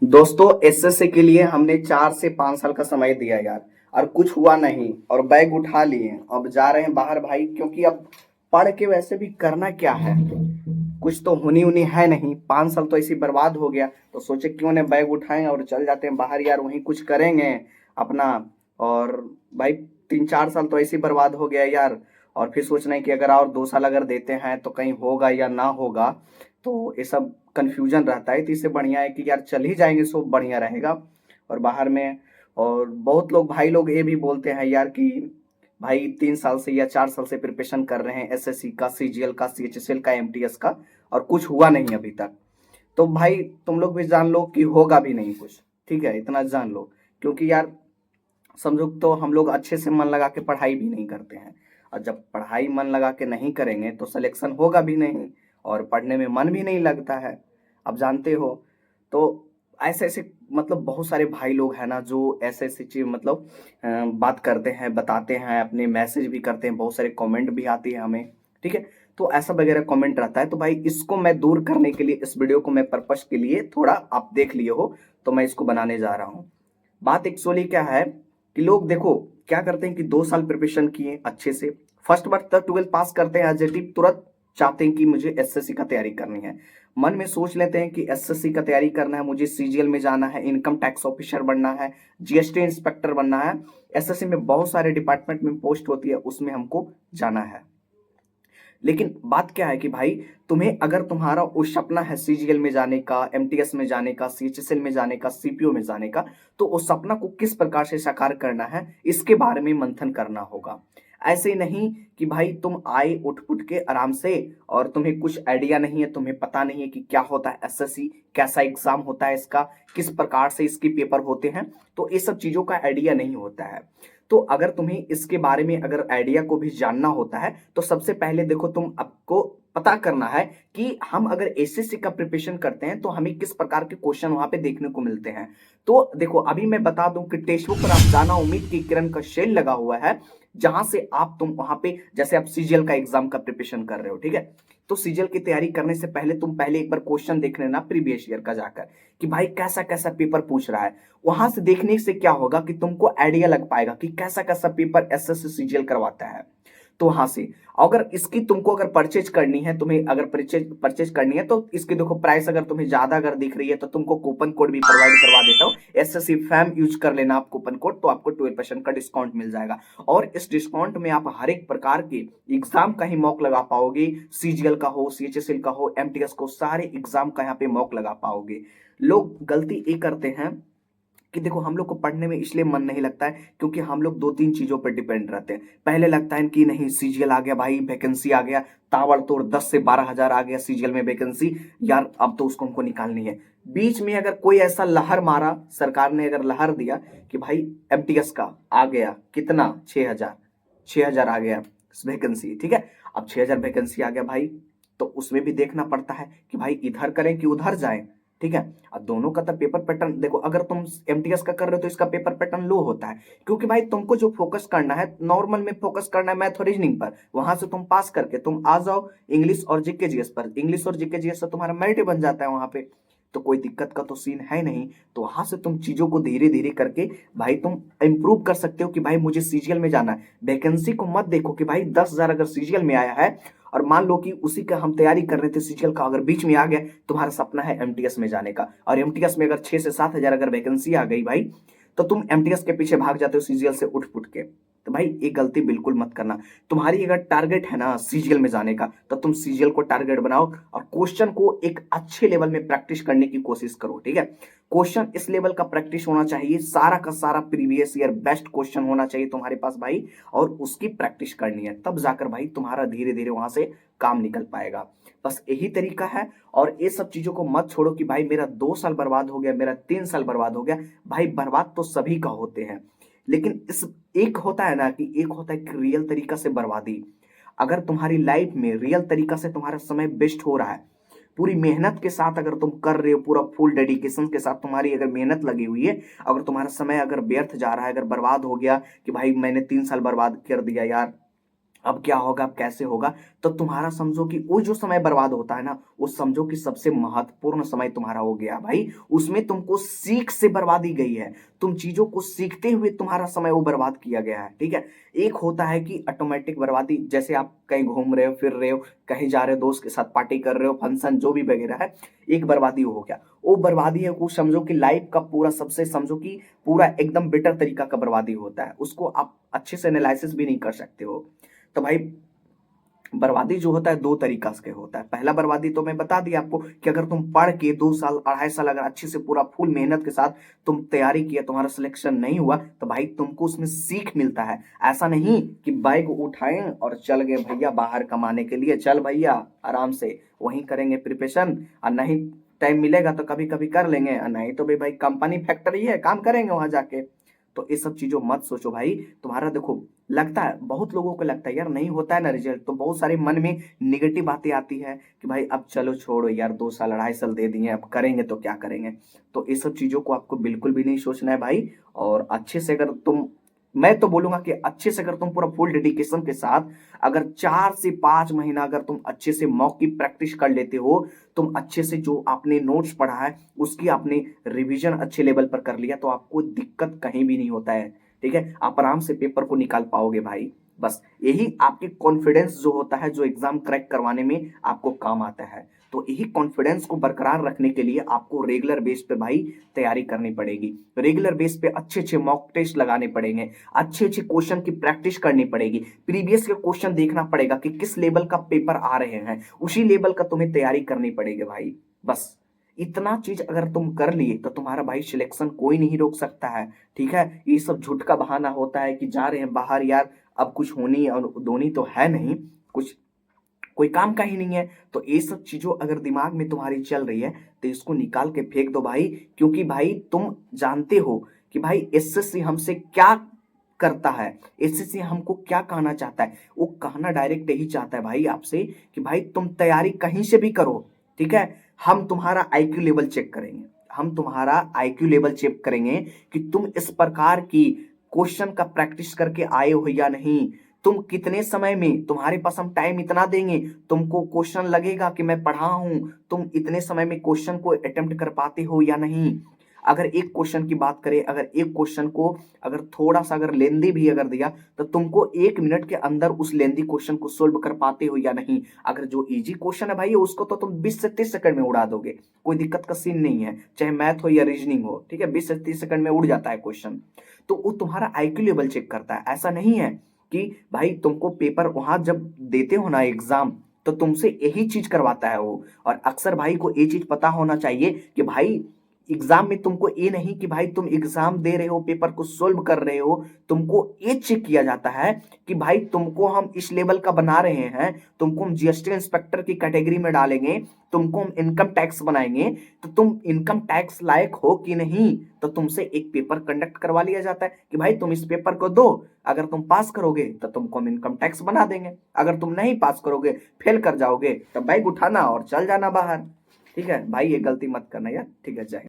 दोस्तों एसएससी के लिए हमने 4 से 5 साल का समय दिया यार, और कुछ हुआ नहीं और बैग उठा लिए। अब जा रहे हैं बाहर भाई, क्योंकि अब पढ़ के वैसे भी करना क्या है, कुछ तो होनी उनी है नहीं। 5 साल तो ऐसे ही बर्बाद हो गया, तो सोचे क्यों ना बैग उठाएं और चल जाते हैं बाहर यार, वहीं कुछ करेंगे अपना। और भाई 3 4 साल तो ऐसे ही बर्बाद हो गया यार। और फिर सोच रहे हैं कि अगर और 2 साल अगर देते हैं तो कहीं होगा या ना होगा, तो ये सब कंफ्यूजन रहता है। तो इससे बढ़िया है कि यार चल ही जाएंगे, सो बढ़िया रहेगा। और बाहर में, और बहुत लोग भाई लोग ये भी बोलते हैं यार कि भाई 3 साल से या 4 साल से प्रिपरेशन कर रहे हैं एसएससी का, सीजीएल का, सीएचएसएल का, एमटीएस का, और कुछ हुआ नहीं अभी तक। तो भाई तुम लोग भी जान लो कि होगा भी नहीं कुछ। ठीक है, इतना जान लो। क्योंकि यार समझो, तो हम लोग अच्छे से मन लगा के पढ़ाई भी नहीं करते हैं। और जब पढ़ाई मन लगा के नहीं करेंगे तो सिलेक्शन होगा भी नहीं, और पढ़ने में मन भी नहीं लगता है। अब जानते हो। तो ऐसे ऐसे मतलब बहुत सारे भाई लोग हैं ना, जो ऐसे ऐसे चीज मतलब बात करते हैं, बताते हैं, अपने मैसेज भी करते हैं, बहुत सारे कमेंट भी आती है हमें। ठीक है। तो ऐसा वगैरह कमेंट रहता है, तो भाई इसको मैं दूर करने के लिए, इस वीडियो को मैं पर्पस के लिए थोड़ा आप देख लिए हो, तो मैं इसको बनाने जा रहा हूँ। बात एक्चुअली क्या है कि लोग देखो क्या करते हैं कि 2 साल प्रिपरेशन किए अच्छे से, फर्स्ट बार तक 12th पास करते हैं एजेटिव, तुरंत चाहते हैं कि मुझे एसएससी का तैयारी करनी है। मन में सोच लेते हैं कि एसएससी का तैयारी करना है, मुझे सीजीएल में जाना है, इनकम टैक्स ऑफिसर बनना है, जीएसटी इंस्पेक्टर बनना है। एसएससी में बहुत सारे डिपार्टमेंट में पोस्ट होती है, उसमें हमको जाना है। लेकिन बात क्या है कि भाई, तुम्हें अगर तुम्हारा वो सपना है सीजीएल में जाने का, एमटीएस में जाने का, सीएचएसएल में जाने का, सीपीओ में जाने का, तो उस सपना को किस प्रकार से साकार करना है, इसके बारे में मंथन करना होगा। ऐसे नहीं कि भाई तुम आए उठ पुट के आराम से, और तुम्हें कुछ आइडिया नहीं है, तुम्हें पता नहीं है कि क्या होता है एसएससी, कैसा एग्जाम होता है इसका, किस प्रकार से इसके पेपर होते हैं। तो ये सब चीजों का आइडिया नहीं होता है। तो अगर तुम्हें इसके बारे में अगर आइडिया को भी जानना होता है, तो सबसे पहले देखो, तुम आपको पता करना है कि हम अगर एसएससी का प्रिपरेशन करते हैं तो हमें किस प्रकार के क्वेश्चन वहां पे देखने को मिलते हैं। तो देखो अभी मैं बता दूं कि टेक्स्ट बुक पर आप जाना, उम्मीद की किरण का सेल लगा हुआ है, जहां से आप तुम वहां पे, जैसे आप सीजीएल का एग्जाम का प्रिपरेशन कर रहे हो, ठीक है, तो सीजीएल की तैयारी करने से पहले तुम पहले एक बार क्वेश्चन देख लेना प्रीवियस ईयर का जाकर, कि भाई कैसा कैसा पेपर पूछ रहा है। वहां से देखने से क्या होगा कि तुमको आइडिया लग पाएगा कि कैसा कैसा पेपर एसएससी सीजीएल करवाता है। तो वहां से अगर इसकी तुमको अगर परचेज करनी है, तुम्हें अगर परचेज परचेज करनी है, तो इसकी देखो प्राइस अगर तुम्हें ज्यादा अगर दिख रही है, तो तुमको कूपन कोड भी प्रोवाइड करवा देता हूँ, एसएससी फैम यूज कर लेना आप कूपन कोड, तो आपको 12% का डिस्काउंट मिल जाएगा। और इस डिस्काउंट में आप हर एक प्रकार के एग्जाम का ही मॉक लगा पाओगे, सीजीएल का हो, सीएचएसएल का हो, एमटीएस को, सारे एग्जाम का यहाँ पे मॉक लगा पाओगे। लोग गलती ये करते हैं कि देखो हम लोग को पढ़ने में इसलिए मन नहीं लगता है क्योंकि हम लोग 2 3 चीजों पर डिपेंड रहते हैं। पहले लगता है कि नहीं सीजीएल आ गया भाई, वैकेंसी आ गया, ताबड़तोड़ 10 से 12 हजार आ गया सीजीएल में वैकेंसी, यार अब तो उसको हमको निकालनी है। बीच में अगर कोई ऐसा लहर मारा, सरकार ने अगर लहर दिया कि भाई एमटीएस का आ गया कितना, 6 हजार, 6 हजार आ गया वैकेंसी, ठीक है, अब 6 हजार वैकेंसी आ गया भाई, तो उसमें भी देखना पड़ता है कि भाई इधर करें कि उधर जाएं। ठीक है। अब दोनों का तो पेपर पैटर्न देखो, अगर तुम एमटीएस का कर रहे हो तो इसका पेपर पैटर्न लो होता है, क्योंकि भाई तुमको जो फोकस करना है, नॉर्मल में फोकस करना है मैथ और रीजनिंग पर, वहां से तुम पास करके तुम आ जाओ इंग्लिश और जीके जीएस पर, इंग्लिश और जीके जीएस से तुम्हारा मेरिट बन जाता है वहां पे, तो कोई दिक्कत का तो सीन है नहीं। तो वहां से तुम चीजों को धीरे धीरे करके भाई तुम इंप्रूव कर सकते हो कि भाई मुझे सीजीएल में जाना है। वैकेंसी को मत देखो कि भाई 10 हजार अगर सीजीएल में आया है, और मान लो कि उसी का हम तैयारी कर रहे थे सीजीएल का, अगर बीच में आ गया, तुम्हारा सपना है एमटीएस में जाने का, और एमटीएस में अगर 6 से 7 हजार अगर वैकेंसी आ गई भाई, तो तुम एमटीएस के पीछे भाग जाते हो सीजीएल से उठ फुट के। तो भाई ये गलती बिल्कुल मत करना। तुम्हारी अगर टारगेट है ना सीजीएल में जाने का, तो तुम सीजीएल को टारगेट बनाओ और क्वेश्चन को एक अच्छे लेवल में प्रैक्टिस करने की कोशिश करो। ठीक है, क्वेश्चन इस लेवल का प्रैक्टिस होना चाहिए, सारा का सारा प्रीवियस ईयर बेस्ट क्वेश्चन होना चाहिए तुम्हारे पास भाई, और उसकी प्रैक्टिस करनी है, तब जाकर भाई तुम्हारा धीरे धीरे वहां से काम निकल पाएगा। बस यही तरीका है। और ये सब चीजों को मत छोड़ो कि भाई मेरा 2 साल बर्बाद हो गया, मेरा 3 साल बर्बाद हो गया। भाई बर्बाद तो सभी का होते हैं, लेकिन इस एक होता है ना कि एक होता है कि रियल तरीका से बर्बादी। अगर तुम्हारी लाइफ में रियल तरीका से तुम्हारा समय वेस्ट हो रहा है, पूरी मेहनत के साथ अगर तुम कर रहे हो, पूरा फुल डेडिकेशन के साथ तुम्हारी अगर मेहनत लगी हुई है, अगर तुम्हारा समय अगर व्यर्थ जा रहा है, अगर बर्बाद हो गया कि भाई मैंने 3 साल बर्बाद कर दिया यार, अब क्या होगा, अब कैसे होगा। तो तुम्हारा समझो कि वो जो समय बर्बाद होता है ना, वो समझो कि सबसे महत्वपूर्ण समय तुम्हारा हो गया भाई। उसमें तुमको सीख से बर्बादी गई है, तुम चीजों को सीखते हुए तुम्हारा समय वो बर्बाद किया गया है, ठीक है। एक होता है कि ऑटोमेटिक बर्बादी, जैसे आप कहीं घूम रहे हो, फिर रहे हो, कहीं जा रहे हो, दोस्त के साथ पार्टी कर रहे हो, फंक्शन जो भी वगैरह है, एक बर्बादी हो गया। वो बर्बादी है, वो समझो कि लाइफ का पूरा सबसे समझो कि पूरा एकदम बेटर तरीका का बर्बादी होता है, उसको आप अच्छे से एनालिसिस भी नहीं कर सकते हो। तो भाई बर्बादी जो होता है दो तरीका से होता है। पहला बर्बादी तो मैं बता दिया आपको कि अगर तुम पढ़ के 2 साल 2.5 साल अगर अच्छे से पूरा फुल मेहनत के साथ तुम तैयारी किया, तुम्हारा सिलेक्शन नहीं हुआ, तो भाई तुमको उसमें सीख मिलता है। ऐसा नहीं कि बैग उठाएं और चल गए भैया बाहर कमाने के लिए, चल भैया आराम से वहीं करेंगे प्रिपरेशन, और नहीं टाइम मिलेगा तो कभी कभी कर लेंगे, और नहीं तो भाई कंपनी फैक्ट्री है, काम करेंगे वहां जाके। तो ये सब चीजों मत सोचो भाई। तुम्हारा देखो, लगता है बहुत लोगों को लगता है यार नहीं होता है ना रिजल्ट, तो बहुत सारे मन में निगेटिव बातें आती है कि भाई अब चलो छोड़ो यार, 2 साल 2.5 साल दे दिए, अब करेंगे तो क्या करेंगे। तो ये सब चीजों को आपको बिल्कुल भी नहीं सोचना है भाई। और अच्छे से अगर तुम, मैं तो बोलूंगा कि अच्छे से अगर तुम पूरा फुल डेडिकेशन के साथ अगर 4 से 5 महीना अगर तुम अच्छे से मॉक की प्रैक्टिस कर लेते हो, तुम अच्छे से जो आपने नोट्स पढ़ा है उसकी आपने रिवीजन अच्छे लेवल पर कर लिया, तो आपको दिक्कत कहीं भी नहीं होता है, ठीक है। आप आराम से पेपर को निकाल पाओगे भाई। बस यही आपके कॉन्फिडेंस जो होता है, जो एग्जाम क्रैक करवाने में आपको काम आता है। तो यही कॉन्फिडेंस को बरकरार रखने के लिए आपको रेगुलर बेस पे भाई तैयारी करनी पड़ेगी। रेगुलर बेस पे अच्छे अच्छे मॉक टेस्ट लगाने पड़ेंगे, अच्छे अच्छे क्वेश्चन की प्रैक्टिस करनी पड़ेगी, प्रीवियस के क्वेश्चन देखना पड़ेगा कि किस लेवल का पेपर आ रहे हैं, उसी लेवल का तुम्हें तैयारी करनी पड़ेगी भाई। बस इतना चीज अगर तुम कर लिए तो तुम्हारा भाई सिलेक्शन कोई नहीं रोक सकता है, ठीक है। ये सब झूठ का बहाना होता है कि जा रहे हैं बाहर यार, अब कुछ होनी और दोनी तो है नहीं, कुछ कोई काम का ही नहीं है। तो ये सब चीजों अगर दिमाग में तुम्हारी चल रही है तो इसको निकाल के फेंक दो भाई। क्योंकि भाई तुम जानते हो कि भाई एसएससी हमसे क्या करता है, एसएससी हमको क्या कहना चाहता है। वो कहना डायरेक्ट यही चाहता है भाई आपसे कि भाई तुम तैयारी कहीं से भी करो, ठीक है। हम तुम्हारा आईक्यू लेवल चेक करेंगे, हम तुम्हारा आईक्यू लेवल चेक करेंगे कि तुम इस प्रकार की क्वेश्चन का प्रैक्टिस करके आए हो या नहीं। तुम कितने समय में, तुम्हारे पास हम टाइम इतना देंगे, तुमको क्वेश्चन लगेगा कि मैं पढ़ा हूं, तुम इतने समय में क्वेश्चन को अटेम्प्ट कर पाते हो या नहीं। अगर एक क्वेश्चन की बात करें, अगर एक क्वेश्चन को अगर थोड़ा सा अगर लेंदी भी अगर दिया, तो तुमको 1 मिनट के अंदर उस लेंदी क्वेश्चन को सोल्व कर पाते हो या नहीं। अगर जो इजी क्वेश्चन है भाई उसको तो तुम 20 से 30 सेकंड में उड़ा दोगे, कोई दिक्कत का सीन नहीं है, चाहे मैथ हो या रीजनिंग हो, ठीक है। 20 से 30 सेकंड में उड़ जाता है क्वेश्चन। तो वो तुम्हारा आईक्यू लेवल चेक करता है। ऐसा नहीं है कि भाई तुमको पेपर वहां जब देते हो ना एग्जाम, तो तुमसे यही चीज करवाता है वो। और अक्सर भाई को ये चीज पता होना चाहिए कि भाई एग्जाम में तुमको ये नहीं कि भाई तुम एग्जाम दे रहे हो, पेपर को सोल्व कर रहे हो, तुमको ये चेक किया जाता है कि भाई तुमको हम इस लेवल का बना रहे हैं, तुमको हम जीएसटी इंस्पेक्टर की कैटेगरी में डालेंगे, तुमको हम इनकम टैक्स बनाएंगे, तो तुम इनकम टैक्स लायक हो कि नहीं। तो तुमसे एक पेपर कंडक्ट करवा लिया जाता है कि भाई तुम इस पेपर को दो, अगर तुम पास करोगे तो तुमको हम इनकम टैक्स बना देंगे, अगर तुम नहीं पास करोगे, फेल कर जाओगे, तो बैग उठाना और चल जाना बाहर, ठीक है भाई। ये गलती मत करना यार, ठीक है। जय हिंद।